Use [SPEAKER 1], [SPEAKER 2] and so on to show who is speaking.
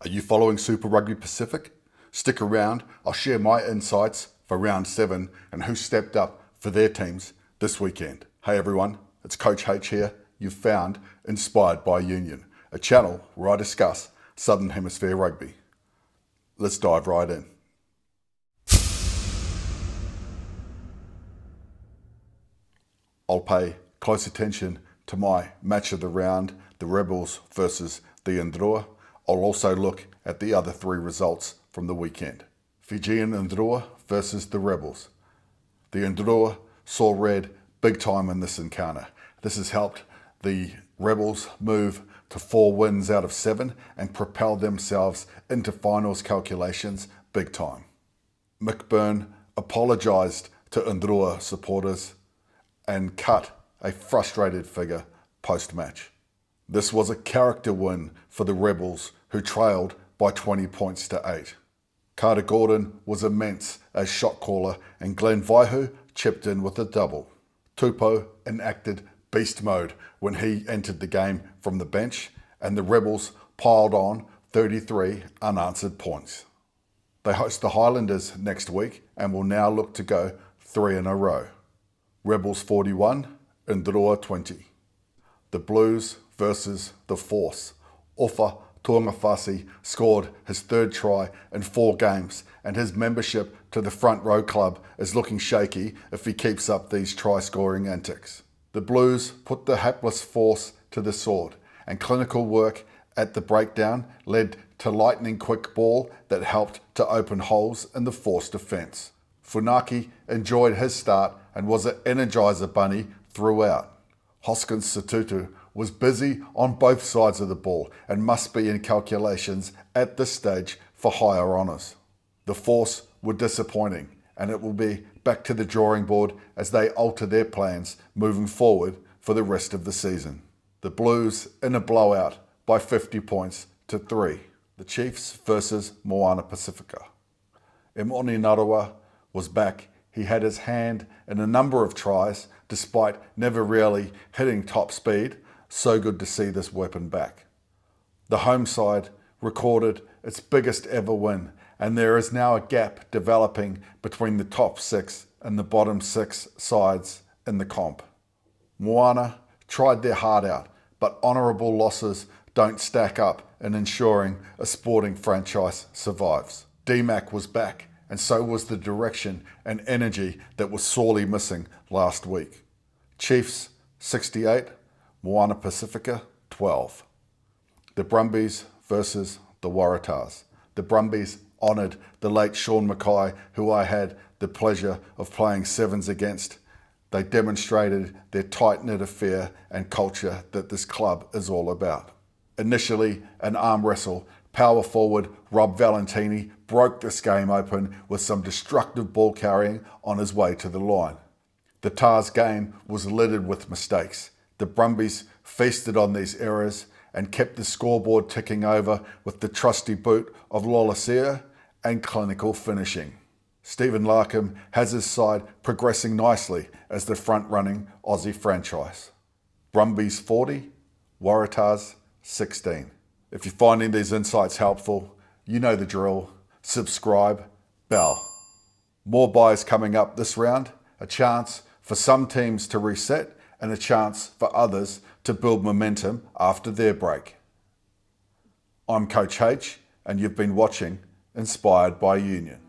[SPEAKER 1] Are you following Super Rugby Pacific? Stick around, I'll share my insights for round 7 and who stepped up for their teams this weekend. Hey everyone, it's Coach H here. You've found Inspired by Union, a channel where I discuss Southern Hemisphere rugby. Let's dive right in. I'll pay close attention to my match of the round, the Rebels versus the Drua. I'll also look at the other 3 results from the weekend. Fijian Drua versus the Rebels. The Drua saw red big time in this encounter. This has helped the Rebels move to 4 wins out of 7 and propel themselves into finals calculations big time. Mick Byrne apologised to Drua supporters and cut a frustrated figure post-match. This was a character win for the Rebels, who trailed by 20 points to 8. Carter Gordon was immense as shot caller, and Glenn Vaihu chipped in with a double. Tupou enacted beast mode when he entered the game from the bench, and the Rebels piled on 33 unanswered points. They host the Highlanders next week and will now look to go 3 in a row. Rebels 41, Drua 20. The Blues versus the Force. Ofa Tuangawhasi scored his 3rd try in 4 games, and his membership to the front row club is looking shaky if he keeps up these try-scoring antics. The Blues put the hapless Force to the sword, and clinical work at the breakdown led to lightning-quick ball that helped to open holes in the Force defence. Funaki enjoyed his start and was an energizer bunny throughout. Hoskins Satutu was busy on both sides of the ball and must be in calculations at this stage for higher honours. The Force were disappointing, and it will be back to the drawing board as they alter their plans moving forward for the rest of the season. The Blues in a blowout by 50 points to 3. The Chiefs versus Moana Pacifica. Imoni Narawa was back. He had his hand in a number of tries despite never really hitting top speed. So good to see this weapon back. The home side recorded its biggest ever win, and there is now a gap developing between the top 6 and the bottom 6 sides in the comp. Moana tried their heart out, but honourable losses don't stack up in ensuring a sporting franchise survives. DMAC was back, and so was the direction and energy that was sorely missing last week. Chiefs 68, Moana Pacifica 12. The Brumbies versus the Waratahs. The Brumbies honoured the late Sean Mackay, who I had the pleasure of playing 7s against. They demonstrated their tight-knit affair and culture that this club is all about. Initially an arm wrestle, power forward Rob Valentini broke this game open with some destructive ball carrying on his way to the line. The Tars game was littered with mistakes. The Brumbies feasted on these errors and kept the scoreboard ticking over with the trusty boot of Lolasia and clinical finishing. Stephen Larkham has his side progressing nicely as the front-running Aussie franchise. Brumbies 40, Waratahs 16. If you're finding these insights helpful, you know the drill. Subscribe, bell. More buys coming up this round, a chance for some teams to reset and a chance for others to build momentum after their break. I'm Coach H, and you've been watching Inspired by Union.